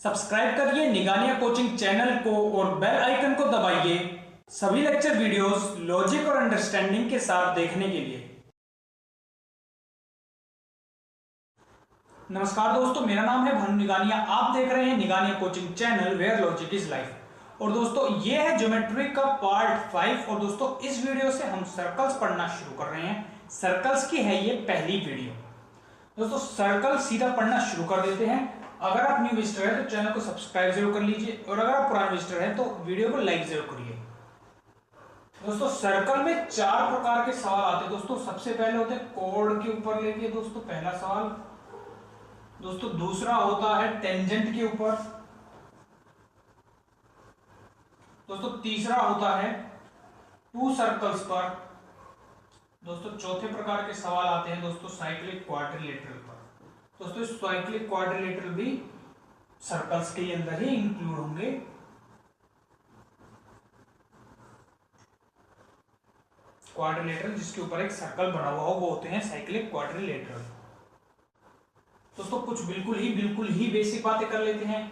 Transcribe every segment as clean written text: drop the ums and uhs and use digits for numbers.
Subscribe करिए निगानिया coaching channel को और बेल आइकन को दबाइए सभी लेक्चर वीडियोस लॉजिक और अंडरस्टैंडिंग के साथ देखने के लिए। नमस्कार दोस्तों, मेरा नाम है भानु निगानिया। आप देख रहे हैं Nigania coaching channel where logic is life. और दोस्तों ये है ज्योमेट्री का पार्ट 5। और दोस्तों इस वीडियो से हम सर्कल्स पढ़ना शुरू कर रहे हैं। सर्कल्स की है ये पहली वीडियो। दोस्तों सर्कल सीधा पढ़ना शुरू कर देते हैं। अगर आप न्यू विजिटर है तो चैनल को सब्सक्राइब जरूर कर लीजिए, और अगर आप पुराने विजिटर है तो वीडियो को लाइक जरूर करिए। दोस्तों सर्कल में 4 प्रकार के सवाल आते हैं। दोस्तों सबसे पहले होते हैं कोण के ऊपर लेके दोस्तों पहला सवाल। दोस्तों दूसरा होता है टेंजेंट के ऊपर। दोस्तों तीसरा होता है 2 सर्कल्स पर। दोस्तों चौथे प्रकार के सवाल आते हैं दोस्तों साइक्लिक क्वाड्रिलेटरल पर। दोस्तों साइक्लिक क्वाड्रिलेटरल भी सर्कल्स के अंदर ही इंक्लूड होंगे। क्वाड्रिलेटरल जिसके ऊपर एक सर्कल बना हुआ हो वो होते हैं साइक्लिक क्वाड्रिलेटरल। दोस्तों कुछ बिल्कुल ही बेसिक बातें कर लेते हैं।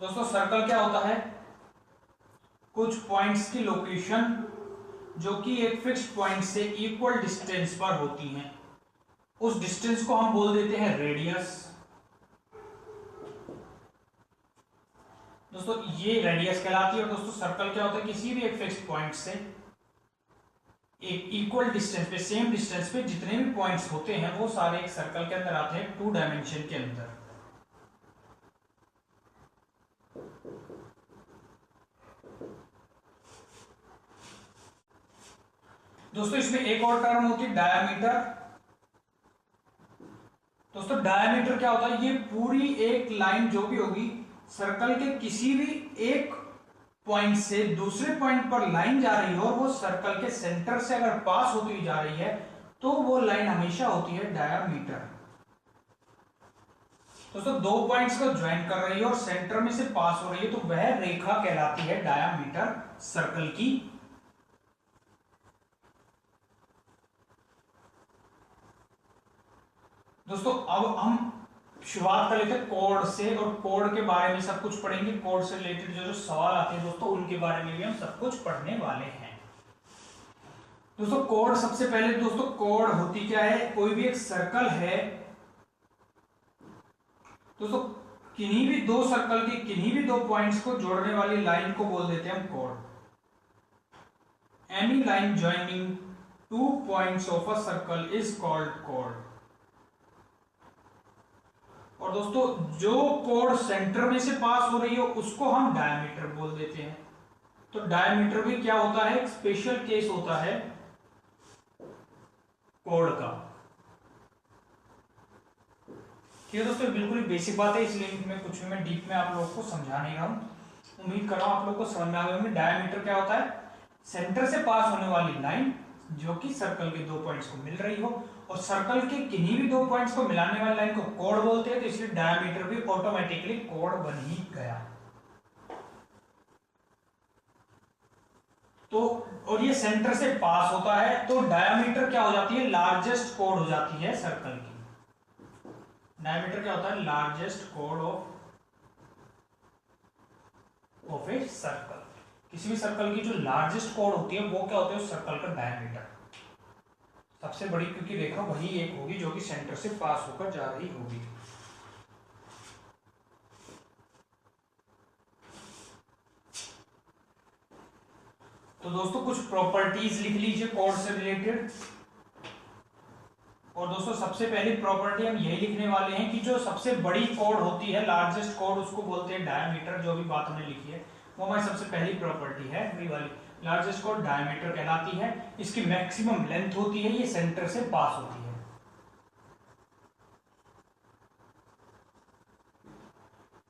दोस्तों सर्कल क्या होता है? कुछ पॉइंट्स की लोकेशन जो कि एक फिक्स्ड पॉइंट से इक्वल डिस्टेंस पर होती हैं, उस डिस्टेंस को हम बोल देते हैं रेडियस। दोस्तों ये रेडियस कहलाती है। और दोस्तों सर्कल क्या होता है? किसी भी एक फिक्स्ड पॉइंट से एक इक्वल डिस्टेंस पे, सेम डिस्टेंस पे जितने भी पॉइंट्स होते हैं वो सारे एक सर्कल के अंदर आते हैं 2 डायमेंशन के अंदर। दोस्तों इसमें एक और टर्म होती है डायामीटर। दोस्तों डायामीटर क्या होता है? ये पूरी एक लाइन जो भी होगी सर्कल के किसी भी एक पॉइंट से दूसरे पॉइंट पर लाइन जा रही हो और वो सर्कल के सेंटर से अगर पास होती हुई जा रही है तो वो लाइन हमेशा होती है डायामीटर। दोस्तों 2 पॉइंट्स को ज्वाइन कर रही है और सेंटर में से पास हो रही है तो वह रेखा कहलाती है डायामीटर सर्कल की। दोस्तों अब हम शुरुआत कर लेते हैं कोण से, और कोण के बारे में सब कुछ पढ़ेंगे। कोण से रिलेटेड जो सवाल आते हैं दोस्तों उनके बारे में भी हम सब कुछ पढ़ने वाले हैं। दोस्तों कोण सबसे पहले दोस्तों कोण होती क्या है? कोई भी एक सर्कल है दोस्तों, किन्हीं भी 2 सर्कल के किन्हीं भी 2 पॉइंट्स को जोड़ने वाली लाइन को बोल देते हैं हम कोण। Any line joining 2 points of a circle is called कोण। और दोस्तों जो कोण सेंटर में से पास हो रही हो उसको हम डायमीटर बोल देते हैं। तो डायमीटर भी क्या होता है? एक स्पेशल केस होता है कोण का। ठीक है दोस्तों, बिल्कुल ही बेसिक बात है, इसलिए मैं कुछ मैं डीप में आप लोगों को समझा नहीं रहा हूं। उम्मीद कर रहा हूं आप लोगों को समझ में आ गया होगा। डायमीटर क्या होता है? सेंटर से पास होने वाली लाइन जो कि सर्कल के 2 पॉइंट्स को मिल रही हो, और सर्कल के किन्हीं भी 2 पॉइंट्स को मिलाने वाली लाइन को कोण बोलते हैं। तो इसलिए डायमीटर भी ऑटोमेटिकली कोण बन ही गया। तो और ये सेंटर से पास होता है तो डायमीटर क्या हो जाती है? लार्जेस्ट कोण हो जाती है सर्कल की। डायमीटर क्या होता है? लार्जेस्ट कोण ऑफ ए सर्कल। किसी भी सर्कल की जो लार्जेस्ट कोण होती है वो क्या होती है? उस सर्कल का डायमीटर। सबसे बड़ी क्योंकि रेखा वही एक होगी जो कि सेंटर से पास होकर जा रही होगी। तो दोस्तों कुछ प्रॉपर्टीज लिख लीजिए कोण से रिलेटेड। और दोस्तों सबसे पहली प्रॉपर्टी हम यही लिखने वाले हैं कि जो सबसे बड़ी कोण होती है, लार्जेस्ट कोण, उसको बोलते हैं डायमीटर। जो भी बात हमने लिखी है वो हमारी सबसे पहली प्रॉपर्टी है, वही वाली। लार्जेस्ट कोण डायमीटर कहलाती है। इसकी मैक्सिमम लेंथ होती है, ये सेंटर से पास होती है।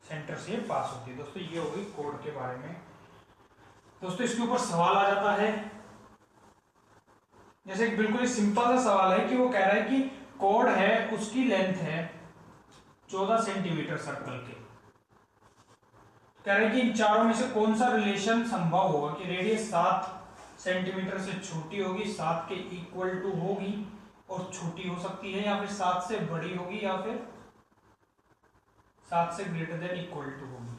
सेंटर से पास होती है। दोस्तों ये होगी कोण के बारे में। दोस्तों इसके ऊपर सवाल आ जाता है, जैसे एक बिल्कुल ही सिंपल सा सवाल है कि वो कह रहा है कि कोण है उसकी लेंथ है 14 सेंटीमीटर सर्कल के। कह रहे हैं कि इन चारों में से कौन सा रिलेशन संभव होगा कि रेडियस 7 सेंटीमीटर से छोटी होगी, 7 के इक्वल टू होगी और छोटी हो सकती है, या फिर 7 से बड़ी होगी, या फिर 7 से ग्रेटर देन इक्वल टू होगी।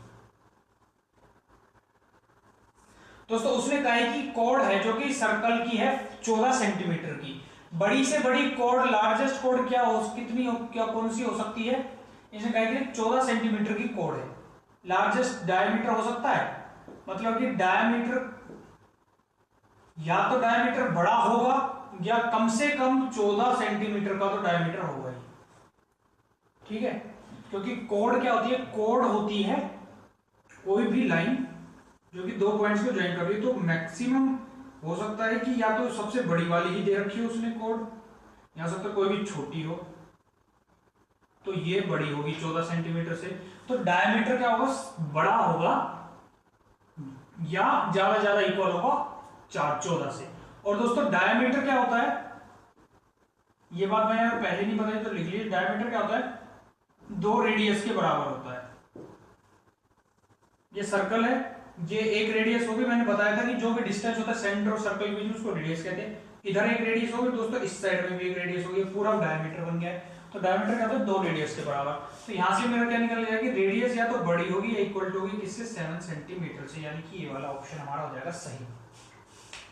दोस्तों उसने कहा है कि कोड है जो कि सर्कल की है 14 सेंटीमीटर की। बड़ी से बड़ी कोड, लार्जेस्ट कोड क्या हो, कितनी हो, क्या कौन सी हो सकती है? इसने कहा कि 14 सेंटीमीटर की कोड है। लार्जेस्ट डायमीटर हो सकता है, मतलब कि डायमीटर या तो डायमीटर बड़ा होगा या कम से कम 14 सेंटीमीटर का तो डायमीटर होगा ही, ठीक है। क्योंकि कोड क्या होती है? कोड होती है कोई भी लाइन जो कि दो पॉइंट्स को ज्वाइन कर रही है। तो मैक्सिमम हो सकता है कि या तो सबसे बड़ी वाली ही दे रखी हो उसने कोड, या सकता है कोई भी छोटी हो, तो ये बड़ी होगी 14 सेंटीमीटर से। तो डायमीटर क्या होगा? बड़ा होगा या ज्यादा इक्वल होगा 14 से। और दोस्तों डायमीटर क्या होता है, ये बात मैंने पहले नहीं बताई तो लिख लीजिए। डायमीटर क्या होता है? 2 रेडियस के बराबर होता है। ये सर्कल है, ये एक रेडियस होगी। मैंने बताया था कि जो भी डिस्टेंस होता है सेंटर और सर्कल के बीच, उसको रेडियस कहते हैं। इधर एक रेडियस होगी दोस्तों, इस साइड में भी एक रेडियस होगी, पूरा डायमीटर बन गया है। तो डायमीटर क्या होता है? 2 रेडियस के बराबर। तो यहां से मेरा क्या निकल जाएगा कि रेडियस या तो बड़ी होगी या इक्वल टू होगी किससे? 7 सेंटीमीटर से, यानी कि ये वाला ऑप्शन हमारा हो जाएगा सही।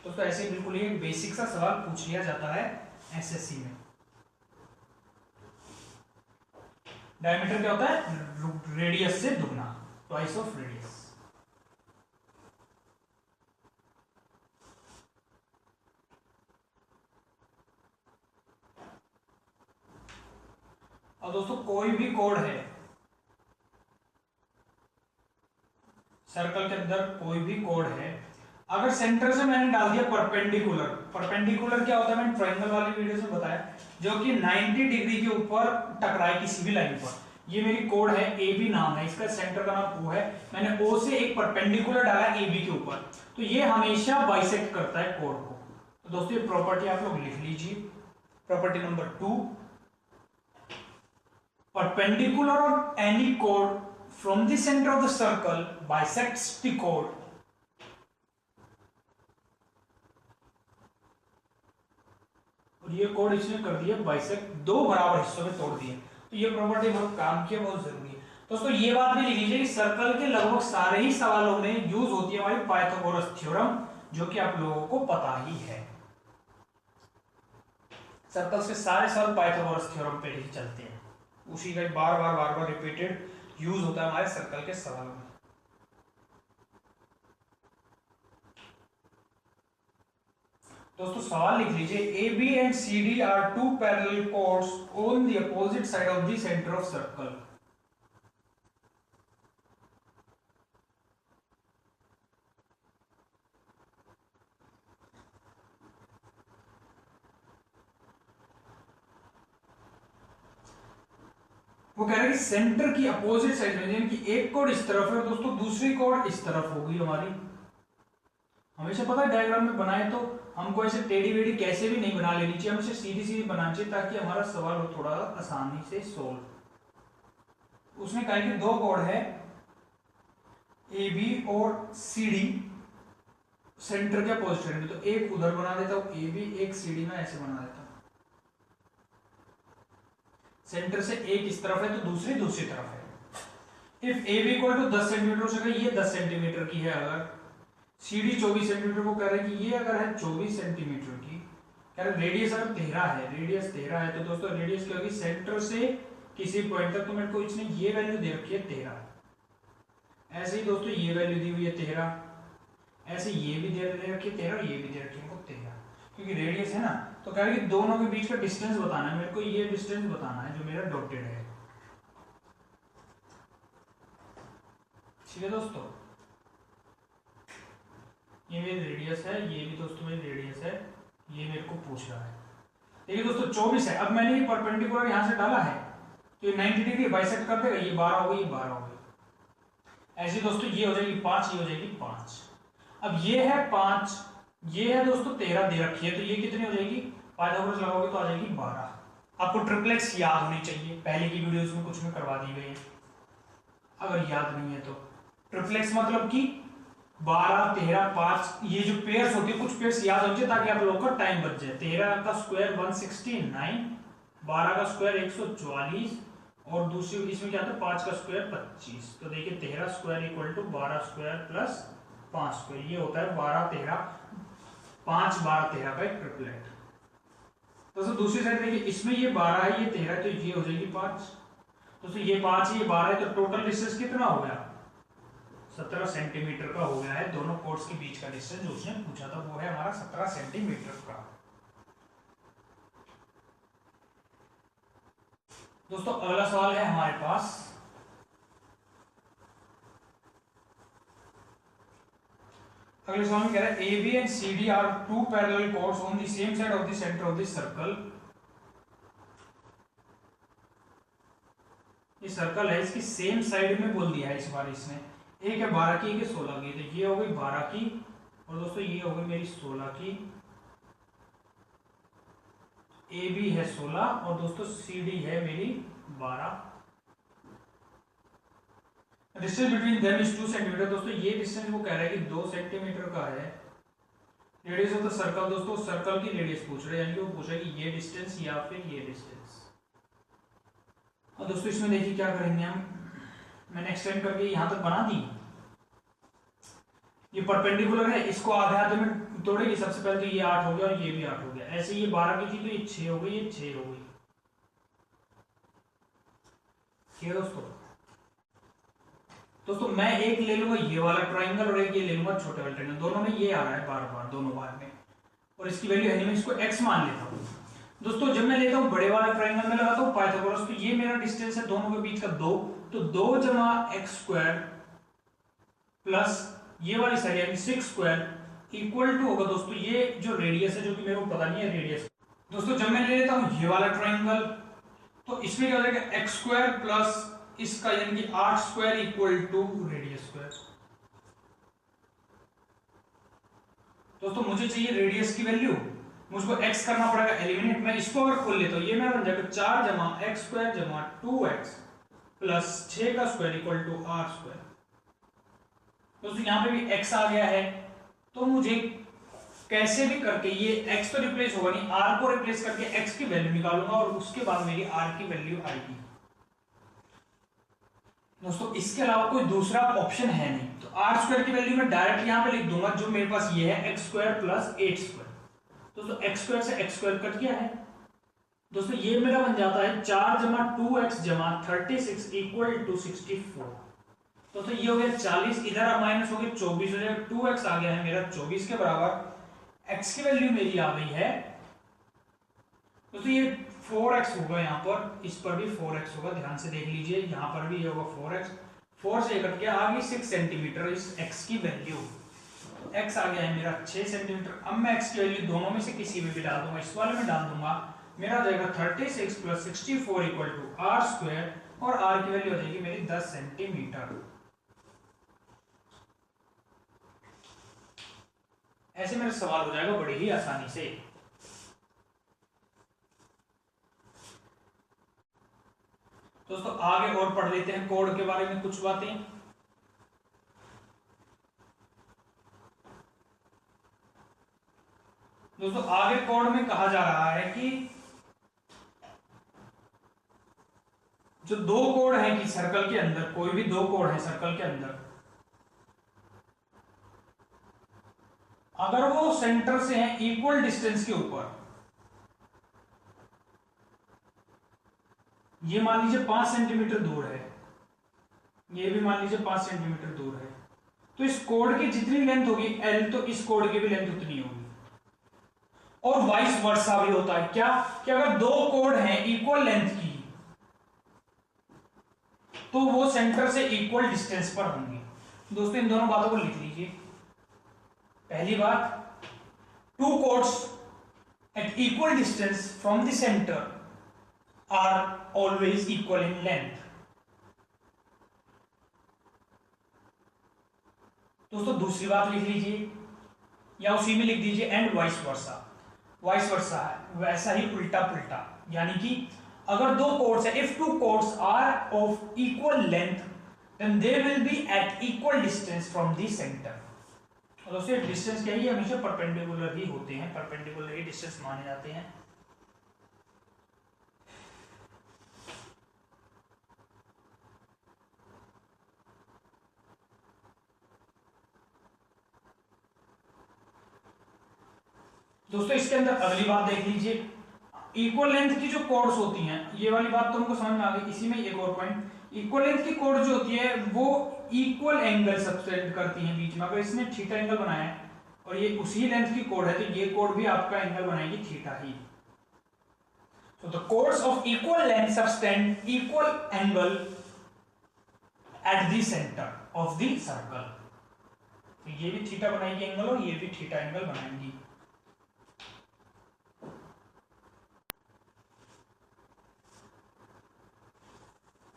दोस्तों ऐसे बिल्कुल ही बेसिक सा सवाल पूछ लिया जाता है एसएससी में। डायमीटर क्या होता है? रेडियस से दुगना, ट्वाइस ऑफ रेडियस। और दोस्तों कोई भी कोड है सर्कल के अंदर, कोई भी कोड है, अगर सेंटर से मैंने डाल दिया परपेंडिकुलर। परपेंडिकुलर क्या होता है? मैंने ट्रायंगल वाली वीडियो से बताया, जो कि 90 डिग्री के ऊपर टकराए किसी भी लाइन पर। ये मेरी कोड है, ए बी नाम है इसका, सेंटर का नाम ओ है। मैंने ओ से एक परपेंडिकुलर डाला ए बी के ऊपर, तो ये हमेशा बाइसेक्ट करता है कोड को। तो दोस्तों ये प्रॉपर्टी आप लोग लिख लीजिए। Property number 2, perpendicular on any chord from the center of the circle bisects the chord और ये कोड इसने कर दिया बाइसेक्ट, 2 बराबर हिस्सों में तोड़ दिए। तो ये प्रॉपर्टी बहुत काम की है, बहुत जरूरी है। दोस्तों ये बात भी लिख लीजिए कि सर्कल के लगभग सारे ही सवालों में यूज होती है हमारी पाइथागोरस थ्योरम, जो कि आप लोगों को पता ही है। सर्कल्स के सारे सवाल पाइथागोरस थ्योरम पे ही चलते हैं, उसी का बार बार रिपीटेड यूज होता है हमारे सर्कल के सवालों में। दोस्तों सवाल लिख लीजिए, A B and C D are 2 parallel chords on the opposite side of the centre of circle. वो कह रहे हैं कि सेंटर की अपोजिट साइड में, यानी कि एक कोड इस तरफ है दोस्तों, दूसरी कोड इस तरफ होगी हमारी। हमेशा पता है डायग्राम में बनाए तो हमको ऐसे टेढ़ी बेढ़ी कैसे भी नहीं बना लेनी चाहिए, हमेशा सीधी सीधी बनानी चाहिए ताकि हमारा सवाल हो थोड़ा आसानी से सोल्व। उसने कहा कि 2 कोड है ए बी और सी डी सेंटर के अपोजिट में, तो एक उधर बना देता हूं ए बी, एक सी डी में ऐसे बना देता हूं। सेंटर से एक इस तरफ है तो दूसरी तरफ है। If A B equal to 10 centimetre हो सके, ये 10 सेंटीमीटर की है, अगर सी डी 24 सेंटीमीटर को कह रहे हैं कि ये अगर है 24 सेंटीमीटर की, कह रहे रेडियस अगर 13 है, रेडियस 13 है, तो दोस्तों रेडियस क्या होगी? सेंटर से किसी पॉइंट तक, तो मेरे को इसने ये वैल्यू दे रखी है 13। ऐसे ही दोस्तों ये वैल्यू दी हुई है 13, ऐसे ये भी दे रखी है 13 और ये भी दे रखी है 13, क्योंकि रेडियस है ना। तो कह रहे कि दोनों के बीच का डिस्टेंस बताना है मेरे को, ये डिस्टेंस बताना है जो मेरा डॉटेड है, ठीक है दोस्तों। ये मेरी रेडियस है, ये भी दोस्तों मेरी रेडियस है, ये मेरे को पूछ रहा है। देखिए दोस्तों 24 है, अब मैंने ये परपेंडिकुलर यहां से डाला है तो ये 90 डिग्री बाइसेक्ट कर देगा, ये 12 हो गई, ये 12 हो गई। ऐसे दोस्तों ये हो जाएगी 5, ये हो जाएगी 5। अब ये है 5, ये है दोस्तों 13 दे रखी है, तो ये कितनी हो जाएगी? पाइथागोरस लगाओगे तो आ जाएगी 12। आपको ट्रिप्लेक्स याद होनी चाहिए, पहले की वीडियोस में कुछ में करवा दी गई है, अगर याद नहीं है तो। ट्रिप्लेक्स मतलब कि 12, 13, 5, ये जो पेयर्स होती है, कुछ पेयर्स याद होनी चाहिए ताकि आप लोगों का टाइम बच जाए। 13 का स्क्वायर 169, 12 का स्क्वायर 144 और दूसरी इसमें क्या था 5 का स्क्वायर 25, तो देखिए 13 square equal to 12 square plus 5 square, ये होता है 12 13 5 12 13 का एक ट्रिपलेट। दोस्तों दूसरी साइड देखिए इसमें ये 12 है ये 13 है, तो ये हो जाएगी 5। दोस्तों ये 5 है ये 12 है, तो टोटल डिस्टेंस कितना हो गया 17 सेंटीमीटर का हो गया है। दोनों कोर्ट्स के बीच का डिस्टेंस जो उसने पूछा था वो है हमारा 17 सेंटीमीटर का। दोस्तों अगला सवाल है हमारे पास, अगले सवाल में कह रहा है A B and C D are two parallel chords on the same side of the centre of the circle. ये सर्कल है इसकी सेम साइड में बोल दिया है इस बार इसने, एक है 12 की एक है 16 की, तो ये हो गई 12 की और दोस्तों ये हो गई मेरी 16 की। ए बी है 16 और दोस्तों सी डी है मेरी 12। Distance between them is 2 centimetre. दोस्तों ये डिस्टेंस वो कह रहा है कि 2 सेंटीमीटर का है। रेडियस ऑफ द सर्कल, दोस्तों सर्कल की रेडियस पूछ रहे हैं, यानी कि वो पूछ रहा है कि ये डिस्टेंस या फिर ये डिस्टेंस। और दोस्तों इसमें देखिए क्या करेंगे हम, मैंने एक्सटेंड करके यहां तक बना दी, ये परपेंडिकुलर है, इसको आधे आधे में तोड़ेगी। सबसे पहले तो ये 8 हो गया और ये भी 8 हो गया, ऐसे ये 12 की थी तो ये 6 हो गई, ये 6 हो गई। ठीक है दोस्तों मैं एक ले लूंगा ये वाला ट्राइंगल और एक ये ले लूंगा छोटे वाला ट्राइंगल, दोनों में ये आ रहा है बार बार दोनों बार में, और इसकी वैल्यू है नहीं, मैं इसको x मान लेता हूं। दोस्तों जब मैं लेता हूं बड़े वाले ट्राइंगल में लगाता हूं पाइथागोरस, तो ये मेरा डिस्टेंस है दोनों के बीच का 2, तो 2 जमा एक्स स्क्वायर प्लस ये वाली साइड यानी 6 स्क्वायर इक्वल टू होगा दोस्तों ये जो रेडियस है, जो कि मेरे को पता नहीं है रेडियस। दोस्तों जब मैं ले लेता हूं ये वाला ट्राइंगल, तो इसमें क्या हो जाएगा एक्स स्क्वायर प्लस इसका यानी कि 8 square equal to radius square. दोस्तों मुझे चाहिए रेडियस की वैल्यू, मुझको x करना पड़ेगा एलिमिनेट। मैं इसको अगर खोल लेता हूं ये मेरा बन जाएगा 4 जमा एक्स स्क्वायर जमा 2x प्लस 6 का square equal to r square. दोस्तों यहां पे भी x आ गया है, तो मुझे कैसे भी करके ये x तो रिप्लेस होगा नहीं, r को रिप्लेस करके x की वैल्यू निकालूंगा और उसके बाद मेरी r की वैल्यू आएगी। दोस्तों इसके अलावा कोई दूसरा ऑप्शन है नहीं, तो आर स्क्वायर की वैल्यू मैं डायरेक्ट यहां पे लिख दूंगा, जो मेरे पास ये है एक्स स्क्वायर प्लस 8 स्क्वायर। दोस्तों एक्स स्क्वायर से एक्स स्क्वायर कट गया है। दोस्तों ये मेरा बन जाता है 4 जमा 2x जमा 36 इक्वल टू 64। दोस्तों ये हो गया 40, इधर माइनस हो गया 24 हो जाएगा, 2x आ गया है मेरा 24 के बराबर। x की वैल्यू मेरी आ गई है दोस्तों ये 4x होगा, यहाँ पर इस पर भी 4x होगा, ध्यान से देख लीजिए, यहाँ पर भी ये होगा 4x, 4 से कट गया, आ गई 6 सेंटीमीटर इस x की वैल्यू। x आ गया है मेरा 6 सेंटीमीटर। अब मैं x की वैल्यू दोनों में से किसी में भी डाल दूंगा, इस वाले में डाल दूंगा, मेरा आ जाएगा 36 plus 64 equal to r square, और r की वैल्यू हो जाएगी मेरी 10 सेंटीमीटर। ऐसे मेरा सवाल हो जाएगा बड़ी ही आसानी से। दोस्तों आगे और पढ़ लेते हैं कोड के बारे में कुछ बातें। दोस्तों आगे कोड में कहा जा रहा है कि जो 2 कोड हैं कि सर्कल के अंदर, कोई भी 2 कोड है सर्कल के अंदर, अगर वो सेंटर से हैं इक्वल डिस्टेंस के ऊपर, ये मान लीजिए 5 सेंटीमीटर दूर है, ये भी मान लीजिए 5 सेंटीमीटर दूर है, तो इस कोड की जितनी लेंथ होगी L, तो इस कोड की भी लेंथ उतनी होगी। और वाइस वर्सा भी होता है क्या कि अगर 2 कोड हैं इक्वल लेंथ की, तो वो सेंटर से इक्वल डिस्टेंस पर होंगे। दोस्तों इन दोनों बातों को लिख लीजिए। पहली बात, 2 chords at equal distance from the centre are always equal in length। दोस्तों दूसरी बात लिख लीजिए या उसी में लिख दीजिए and vice versa. Vice versa है वैसा ही उल्टा पुल्टा, यानी कि अगर 2 कोड्स है, if 2 codes are of equal length then they will be at equal distance from the center। और दोस्तों डिस्टेंस क्या है, हमेशा परपेंडिकुलर ही होते हैं, परपेंडिकुलर ही डिस्टेंस माने जाते हैं। दोस्तों इसके अंदर अगली बात देख लीजिए, इक्वल लेंथ की जो कोड्स होती हैं, ये वाली बात तुमको समझ में आ गई। इसी में एक और पॉइंट, इक्वल लेंथ की कोड जो होती है वो इक्वल एंगल सबटेंड करती है बीच में। अगर इसने थीटा एंगल बनाया है और ये उसी लेंथ की कोड है तो ये कोड भी आपका एंगल बनाएगी theta he. So the chords of equal length subtend equal angle at the center of the circle। तो ये भी थीटा बनाएगी एंगल और ये भी थीटा एंगल बनाएंगी।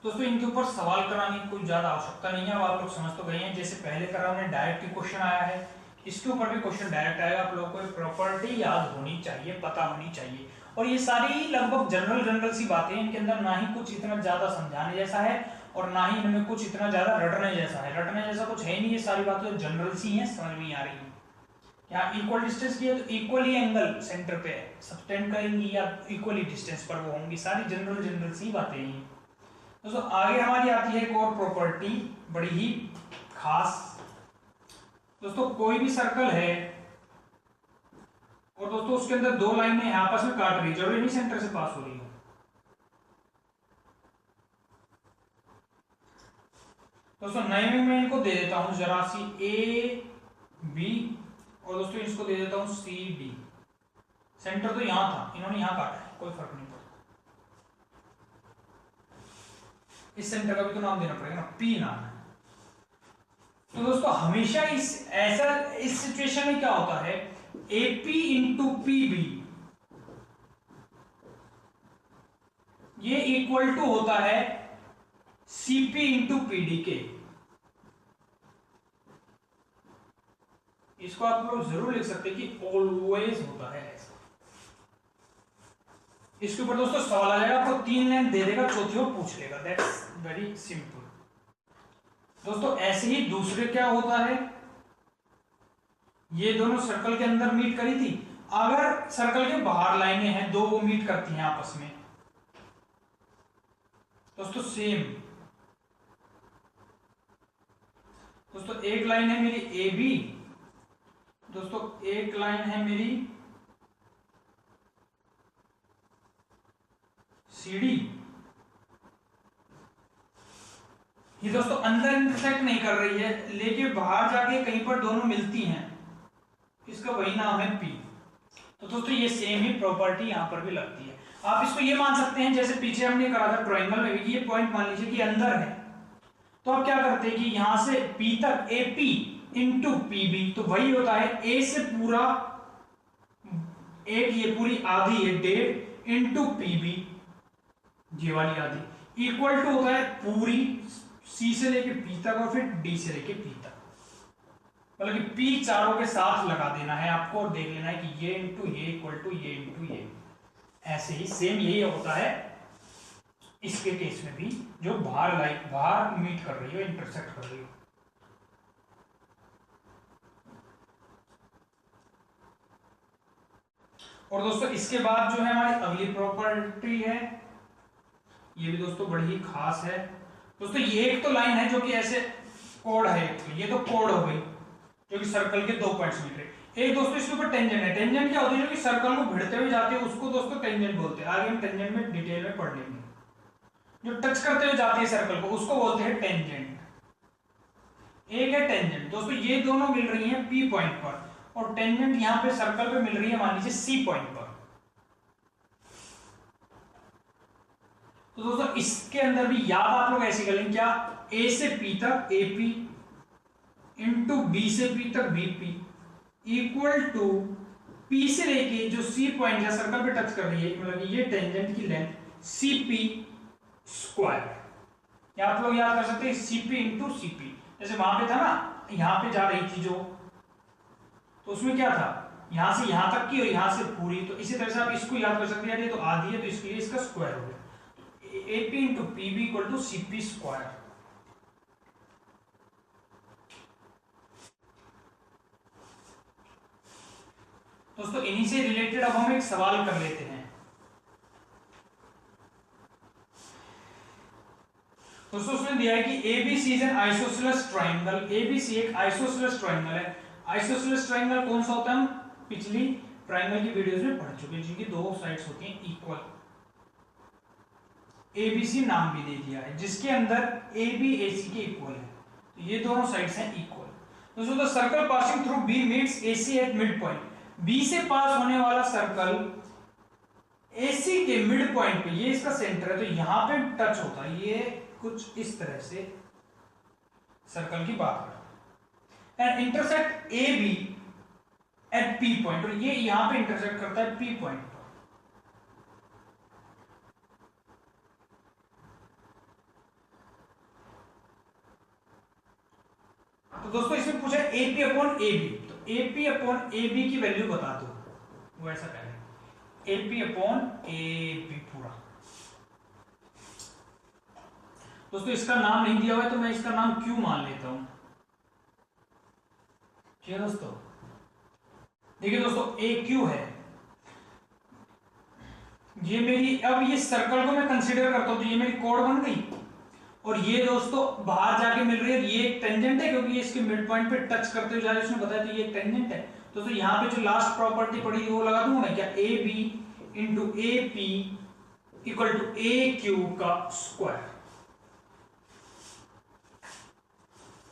दोस्तों इनके ऊपर सवाल कराने की कोई ज्यादा आवश्यकता नहीं है, अब आप लोग समझ तो गए हैं। जैसे पहले करा हमने डायरेक्ट ही क्वेश्चन आया है, इसके ऊपर भी क्वेश्चन डायरेक्ट आएगा। आप लोगों को प्रॉपर्टी याद होनी चाहिए, पता होनी चाहिए। और ये सारी लगभग जनरल सी बातें, इनके अंदर ना ही कुछ इतना ज्यादा समझाने जैसा है और ना ही इनमें कुछ इतना ज्यादा रटने जैसा है। रटने जैसा कुछ है नहीं, ये सारी बातें जनरल सी हैं, समझ में आ रही है। यहाँ इक्वल डिस्टेंस की है तो इक्वली एंगल सेंटर पे सबटेंड करेंगी या इक्वली डिस्टेंस पर वो होंगी, सारी जनरल सी बातें हैं। दोस्तों आगे हमारी आती है एक और प्रॉपर्टी बड़ी ही खास। दोस्तों कोई भी सर्कल है और दोस्तों उसके अंदर दो लाइनें आपस में काट रही, जरूरी नहीं सेंटर से पास हो रही हो। दोस्तों नए में मैं इनको दे देता हूं जरा सी ए बी और दोस्तों इसको दे देता हूं सी डी। सेंटर तो यहां था, इन्होंने यहां काटा है, कोई फर्क नहीं पड़ता। इस सेंटर का भी तो नाम देना पड़ेगा ना, पी नाम है। तो दोस्तों हमेशा इस सिचुएशन में क्या होता है, एपी इंटू पीबी ये इक्वल टू होता है सीपी इंटू पीडी के। इसको आप लोग जरूर लिख सकते हैं कि ऑलवेज होता है ऐसा। इसके ऊपर दोस्तों सवाल आ जाएगा, आपको 3 लाइन दे देगा, चौथी और पूछ लेगा। That's very simple. दोस्तों ऐसे ही दूसरे क्या होता है, ये दोनों सर्कल के अंदर मीट करी थी, अगर सर्कल के बाहर लाइनें हैं दो, वो मीट करती हैं आपस में। दोस्तों सेम, दोस्तों एक लाइन है मेरी ए बी, दोस्तों एक लाइन है मेरी सी डी। ये दोस्तों अंदर इंटरसेक्ट नहीं कर रही है, लेकिन बाहर जाके कहीं पर दोनों मिलती हैं, इसका वही नाम है पी। तो दोस्तों ये सेम ही प्रॉपर्टी यहां पर भी लगती है। आप इसको ये मान सकते हैं जैसे पीछे हमने करा था ट्रायंगल में भी, ये पॉइंट मान लीजिए कि अंदर है, तो आप क्या करते हैं कि यहां से पी तक एपी इंटू पीबी, तो वही होता है ए से पूरा एक, ये पूरी आधी है 1.5 इंटू पीबी, ये वाली आधी, इक्वल टू होता है पूरी सी से लेके पी तक और फिर डी से लेके पी तक। मतलब कि पी चारों के साथ लगा देना है आपको और देख लेना है कि ये इंटू ये इक्वल टू ये इंटू ये। ऐसे ही सेम यही होता है इसके केस में भी, जो बाहर मीट कर रही हो, इंटरसेक्ट कर रही हो। और दोस्तों इसके बाद जो है हमारी अगली प्रॉपर्टी है, ये भी दोस्तों बड़ी ही खास है। दोस्तों ये एक तो लाइन है जो कि ऐसे कोड है, ये तो कोड हो गई जो कि सर्कल के 2 पॉइंट्स मिल रहे। एक दोस्तों इसके ऊपर टेंजेंट है। टेंजेंट क्या होती है, जो कि सर्कल को भिड़ते हुए जाती है उसको दोस्तों टेंजेंट बोलते हैं। आगे हम टेंजेंट में डिटेल में पढ़ लेंगे। जो टच करते हुए जाती है सर्कल को उसको बोलते हैं टेंजेंट। एक है टेंजेंट। दोस्तों ये दोनों मिल रही हैं पी पॉइंट पर और टेंजेंट यहां पे सर्कल पे मिल रही है मान लीजिए सी पॉइंट पर। तो दोस्तों इसके अंदर भी याद आप लोग ऐसे कर लेंगे, क्या ए से पी तक एपी इंटू बी से पी तक बीपी इक्वल टू पी से लेके जो सी पॉइंट है सर्कल पे टच कर रही है, मतलब ये टेंजेंट की लेंथ सीपी स्क्वायर। या आप लोग याद कर सकते हैं सीपी इंटू सीपी। जैसे वहां पे था ना, यहां पे जा रही थी जो, तो उसमें क्या था, यहां से यहां तक की और यहां से पूरी, तो इसी तरह से आप इसको याद कर सकते हैं। ये तो आधी है तो इसके लिए इसका स्क्वायर हो गया, AP into PB equal to CP square. दोस्तों इन्हीं से रिलेटेड अब हम एक सवाल कर लेते हैं। दोस्तों उसने दिया है कि ABC is an isosceles triangle. ABC एक आइसोसेलेस ट्रायंगल है। आइसोसेलेस ट्रायंगल कौन सा होता है, हम पिछली ट्राइंगल की वीडियोस में पढ़ चुके हैं, जिनकी दो साइड्स होती हैं इक्वल। ABC नाम भी दे दिया है, जिसके अंदर AB AC के इक्वल है, तो ये दोनों साइड्स हैं इक्वल। दोस्तों the circle passing through B meets AC at mid point, B से पास होने वाला सर्कल AC के मिड पॉइंट पे, ये इसका सेंटर है, तो यहां पे टच होता है, ये कुछ इस तरह से सर्कल की बात है। And intersect AB at P point, और ये यहां पे इंटरसेक्ट करता है P पॉइंट पर। तो दोस्तों इसमें पूछा है AP अपॉन AB, तो AP अपॉन AB की वैल्यू बता दो, वो ऐसा कह रहे हैं AP अपॉन AB पूरा। दोस्तों इसका नाम नहीं दिया हुआ है, तो मैं इसका नाम Q मान लेता हूं। ठीक है दोस्तों, देखिए दोस्तों AQ है ये मेरी, अब ये सर्कल को मैं कंसीडर करता हूं, तो ये मेरी कोड बन गई, और ये दोस्तों बाहर जाके मिल रही है, ये एक टेंजेंट है, क्योंकि ये इसके मिड पॉइंट पे टच करते हुए जा रहे हैं, उसने बताया, तो ये टेंजेंट है। दोस्तों यहाँ पे जो लास्ट प्रॉपर्टी पड़ी वो लगा दूंगा मैं, क्या AB into AP equal to AQ का स्क्वायर।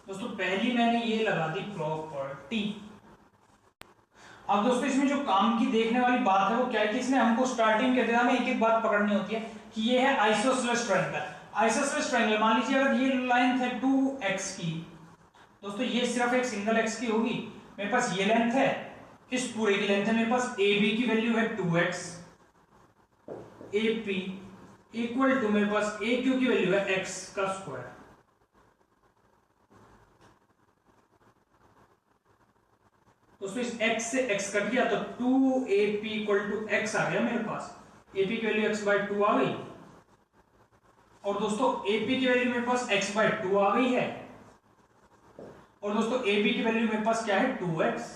दोस्तों पहली मैंने ये लगा दी प्रॉपर्टी। अब दोस्तों इसमें जो काम की देखने वाली बात है वो क्या है कि इसने हमको स्टार्टिंग के दिशा में एक एक बात पकड़नी होती है कि ये है आइसोसेलेस ट्रायंगल। आइसोसेलेस ट्रायंगल, मान लीजिए अगर ये लेंथ है 2x की, दोस्तों ये सिर्फ एक सिंगल x की होगी, मेरे पास ये लेंथ है, इस पूरे की लेंथ है, मेरे पास AB की वैल्यू है 2x, AP इक्वल टू मेरे पास AQ की वैल्यू है x का स्क्वायर। दोस्तों इस x से x कट गया, तो 2AP इक्वल टू x आ गया मेरे पास, AP की वैल्यू x/2 आ गई, और दोस्तों AP की वैल्यू मेरे पास x/2 आ गई है, और दोस्तों AB की वैल्यू मेरे पास क्या है 2x।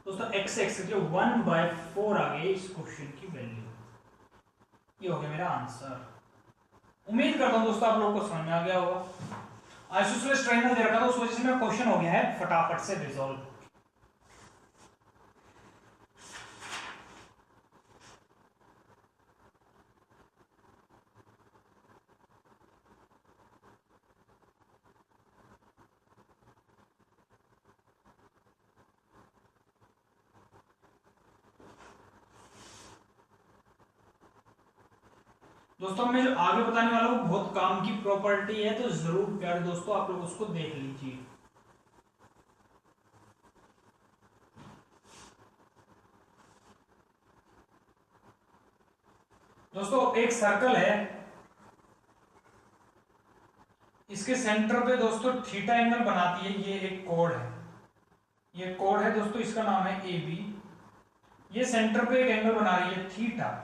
दोस्तों x से x कट 1/4 आ गई इस क्वेश्चन की वैल्यू। ये हो गया मेरा आंसर। उम्मीद करता हूं दोस्तों आप लोगों को समझ में आ गया होगा। आइसोसेलेस ट्रायंगल दे रखा था, उस वजह से मेरा क्वेश्चन हो गया है फटाफट से रिजॉल्व। दोस्तों मैं जो आगे बताने वाला हूं बहुत काम की प्रॉपर्टी है, तो जरूर प्यारे दोस्तों आप लोग उसको देख लीजिए। दोस्तों एक सर्कल है, इसके सेंटर पे दोस्तों थीटा एंगल बनाती है, ये एक कोड है, ये कोड है दोस्तों, इसका नाम है AB। ये सेंटर पे एक एंगल बना रही है थीटा।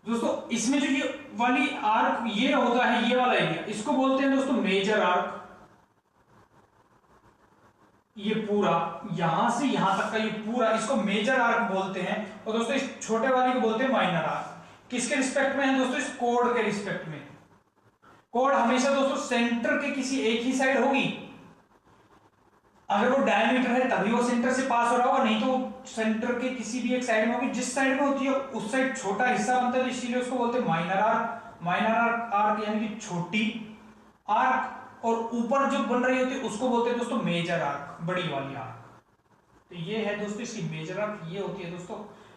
दोस्तों इसमें जो ये वाली आर्क ये होता है, ये वाला एरिया, इसको बोलते हैं दोस्तों मेजर आर्क। ये पूरा यहां से यहां तक का ये पूरा, इसको मेजर आर्क बोलते हैं, और दोस्तों इस छोटे वाले को बोलते हैं माइनर आर्क। किसके रिस्पेक्ट में है दोस्तों? इस कोड के रिस्पेक्ट में। कोड हमेशा दोस्तों सेंटर के किसी एक ही साइड होगी, अगर वो डायमीटर है तभी वो सेंटर से पास हो रहा होगा, नहीं तो सेंटर के किसी भी एक साइड में होगी। जिस साइड में होती है उस साइड छोटा हिस्सा बनता है, तो इसीलिए उसको बोलते हैं minor arc. Minor arc arc यानी कि छोटी आर्क, और ऊपर जो बन रही होती है उसको बोलते हैं दोस्तों मेजर आर्क, बड़ी वाली आर्क। तो ये है दोस्तों इसकी मेजर आर्क, ये होती है दोस्तों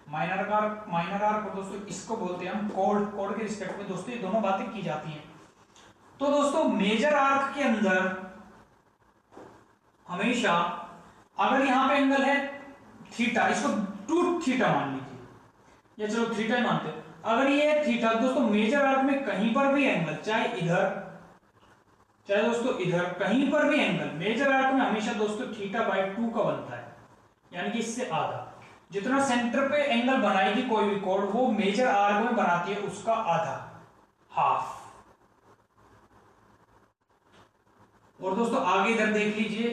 माइनर आर्क। माइनर आर्क और दोस्तों इसको बोलते हैं हम कोड। कोड के रिस्पेक्ट में दोस्तों ये दोनों बातें की जाती हैं। तो दोस्तों मेजर आर्क के अंदर हमेशा अगर यहां पे एंगल है थीटा, इसको 2 थीटा मान लीजिए, या चलो थीटा ही मानते हैं। अगर ये थीटा दोस्तों मेजर आर्क में कहीं पर भी एंगल, चाहे इधर चाहे दोस्तों इधर, कहीं पर भी एंगल मेजर आर्क में हमेशा दोस्तों θ/2 का बनता है, यानी कि इससे आधा। जितना सेंटर पे एंगल बनाएगी कोई भी कोड, वो मेजर आर्क में बनाती है उसका आधा, हाफ। और दोस्तों आगे इधर देख लीजिए,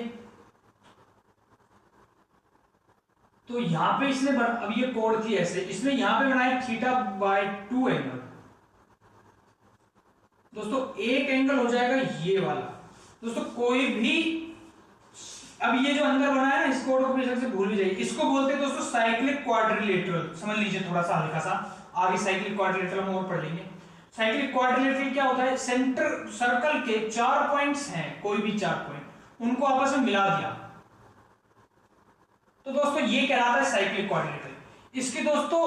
तो यहां पे इसने अब ये कोड थी ऐसे, इसने यहां पे बनाया θ/2 एंगल। दोस्तों एक एंगल हो जाएगा ये वाला। दोस्तों कोई भी अब ये जो अंदर बना है ना, इस कोड को बेशक से भूल भी जाइए, इसको बोलते हैं दोस्तों साइक्लिक क्वाड्रिलेटरल। समझ लीजिए थोड़ा सा हल्का सा, आगे साइक्लिक क्वाड्रिलेटरल हम और पढ़ लेंगे। साइक्लिक क्वाड्रिलेटरल क्या होता है, सेंटर सर्कल के 4 पॉइंट्स हैं, कोई भी 4 पॉइंट, उनको आपस में मिला दिया, तो दोस्तों ये कहलाता है साइक्लिक क्वाड्रिलेटरल। इसकी दोस्तों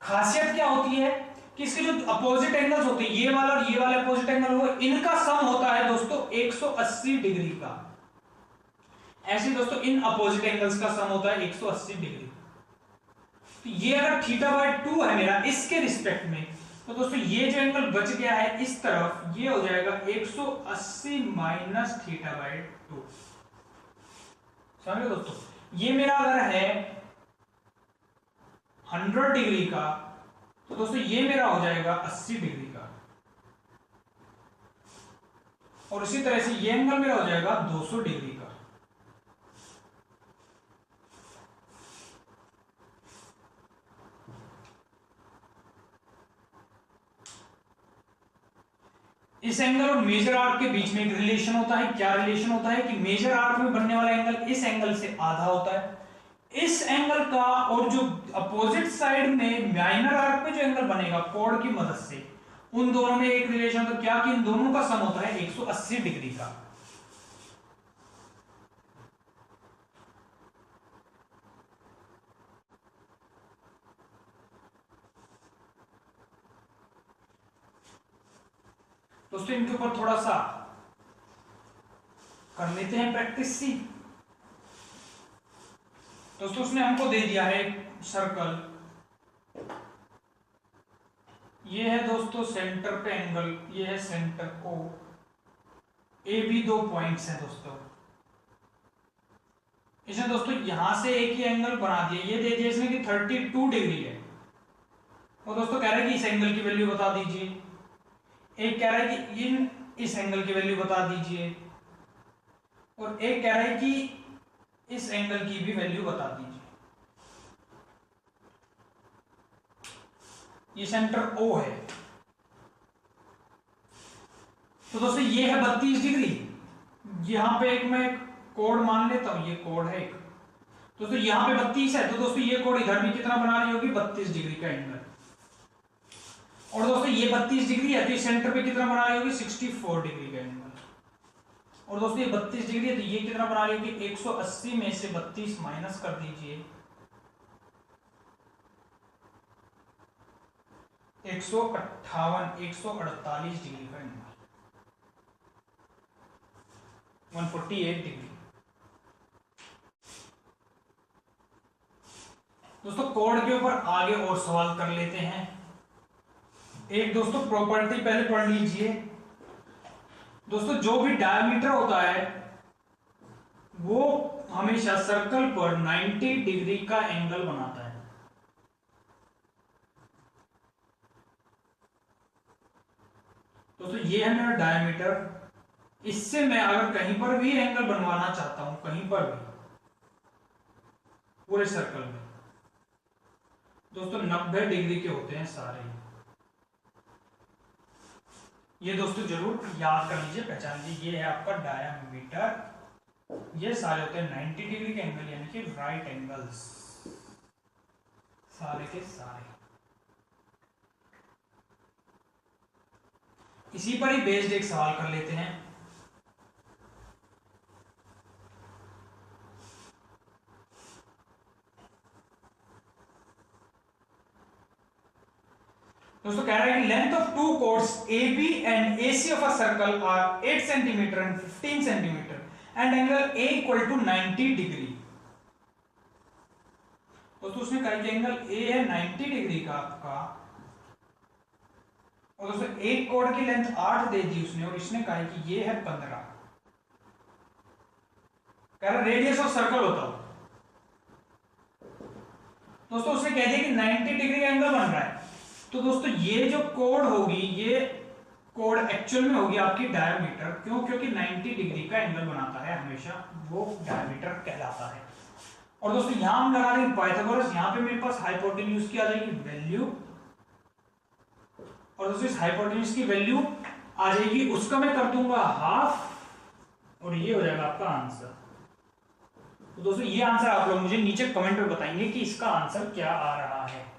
खासियत क्या होती है कि इसके जो अपोजिट एंगल्स होते हैं, ये वाला और ये वाला अपोजिट एंगल हो, इनका सम होता है दोस्तों 180 डिग्री का। ऐसे दोस्तों इन अपोजिट एंगल्स का सम होता है 180 डिग्री। तो ये अगर थीटा बाय 2 है मेरा इसके रिस्पेक्ट में, तो दोस्तों ये जो एंगल बच गया है इस तरफ, ये हो जाएगा 180 माइनस थीटा बाय 2। समझे दोस्तों, ये मेरा अगर है 100 डिग्री का, तो दोस्तों ये मेरा हो जाएगा 80 डिग्री का, और इसी तरह से ये एंगल मेरा हो जाएगा 200 डिग्री का। इस एंगल और मेजर आर्क के बीच में एक रिलेशन होता है। क्या रिलेशन होता है कि मेजर आर्क में बनने वाला एंगल इस एंगल से आधा होता है। इस एंगल का और जो अपोजिट साइड में माइनर आर्क में जो एंगल बनेगा कोण की मदद से, उन दोनों में एक रिलेशन होता है। क्या कि इन दोनों का सम होता है 180 डिग्री का। दोस्तों इनके ऊपर थोड़ा सा कर लेते हैं प्रैक्टिस सी। दोस्तों उसने हमको दे दिया है सर्कल, ये है दोस्तों सेंटर पे एंगल, ये है centre O, A B 2 points हैं दोस्तों। इसने दोस्तों यहां से एक ही एंगल बना दिया, ये दे दिया इसने कि 32 डिग्री है, और दोस्तों कह रहा है कि इस एंगल की वैल्यू बता दीजिए। एक कह रहा है कि इस एंगल की वैल्यू बता दीजिए, और एक कह रहा है कि इस एंगल की भी वैल्यू बता दीजिए। ये सेंटर ओ है, तो दोस्तों ये है 32 डिग्री। यहां पे एक मैं कोण मान लेता हूं, ये कोण है एक, दोस्तों यहां पे 32 है, तो दोस्तों ये कोण इधर भी कितना बना रही होगी, 32 डिग्री का एंगल। और दोस्तों ये 32 डिग्री है, तो ये सेंटर पे कितना बना रही होगी, 64 डिग्री का एंगल। और दोस्तों ये 32 डिग्री है, तो ये कितना बना रही होगी, 180 में से 32 माइनस कर दीजिए, 148 डिग्री का एंगल, 148 डिग्री। दोस्तों कोण के ऊपर आगे और सवाल कर लेते हैं। एक दोस्तों प्रॉपर्टी पहले पढ़ लीजिए। दोस्तों जो भी डायमीटर होता है वो हमेशा सर्कल पर 90 डिग्री का एंगल बनाता है। दोस्तों ये है मेरा डायमीटर, इससे मैं अगर कहीं पर भी एंगल बनवाना चाहता हूं, कहीं पर भी पूरे सर्कल में, दोस्तों 90 डिग्री के होते हैं सारे। ये दोस्तों जरूर याद कर लीजिए, पहचान लीजिए, ये है आपका डायमीटर। ये सारे होते हैं 90 डिग्री के एंगल, यानी कि राइट एंगल्स, सारे के सारे। इसी पर ही बेस्ड एक सवाल कर लेते हैं। दोस्तों कह रहा है कि length of two chords AB and AC of a circle are 8 centimetre and 15 centimetre and angle A equal to 90 degree. दोस्तों उसने कहा कि एंगल A है 90 डिग्री का आपका, और दोस्तों एक कोड की लेंथ 8 दे दी उसने, और इसने कहा कि ये है 15। कह रहा रेडियस ऑफ सर्कल होता हो। दोस्तों उसने कह दिया कि 90 डिग्री का एंगल बन रहा है, तो दोस्तों ये जो कोड होगी, ये कोड एक्चुअल में होगी आपकी डायमीटर। क्यों? क्योंकि 90 डिग्री का एंगल बनाता है हमेशा, वो डायमीटर कहलाता है। और दोस्तों यहां हम लगा देंगे पाइथागोरस, यहां पे मेरे पास हाइपोटेन्यूज की आ जाएगी वैल्यू, और दोस्तों इस हाइपोटेन्यूज की वैल्यू आ जाएगी, उसका मैं कर दूंगा हाफ, और ये हो जाएगा आपका आंसर। तो दोस्तों ये आंसर आप लोग मुझे नीचे कमेंट में बताएंगे कि इसका आंसर क्या आ रहा है।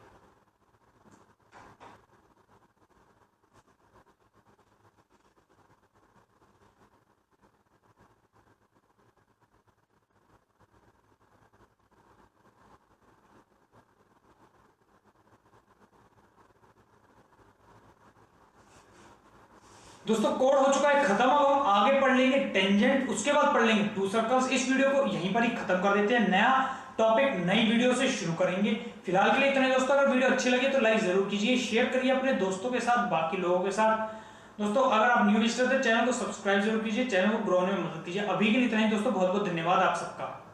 दोस्तों कोड हो चुका है खत्म। अब हम आगे पढ़ लेंगे टेंजेंट, उसके बाद पढ़ लेंगे टू सर्कल्स। इस वीडियो को यहीं पर ही खत्म कर देते हैं, नया टॉपिक नई वीडियो से शुरू करेंगे। फिलहाल के लिए इतना दोस्तों। अगर वीडियो अच्छी लगे तो लाइक जरूर कीजिए, शेयर करिए अपने दोस्तों के साथ, बाकी लोगों के साथ। दोस्तों अगर आप न्यू विजिटर थे चैनल को सब्सक्राइब जरूर कीजिए, चैनल को ग्रो होने में मदद कीजिए। अभी के लिए इतना ही दोस्तों, बहुत बहुत धन्यवाद आप सबका।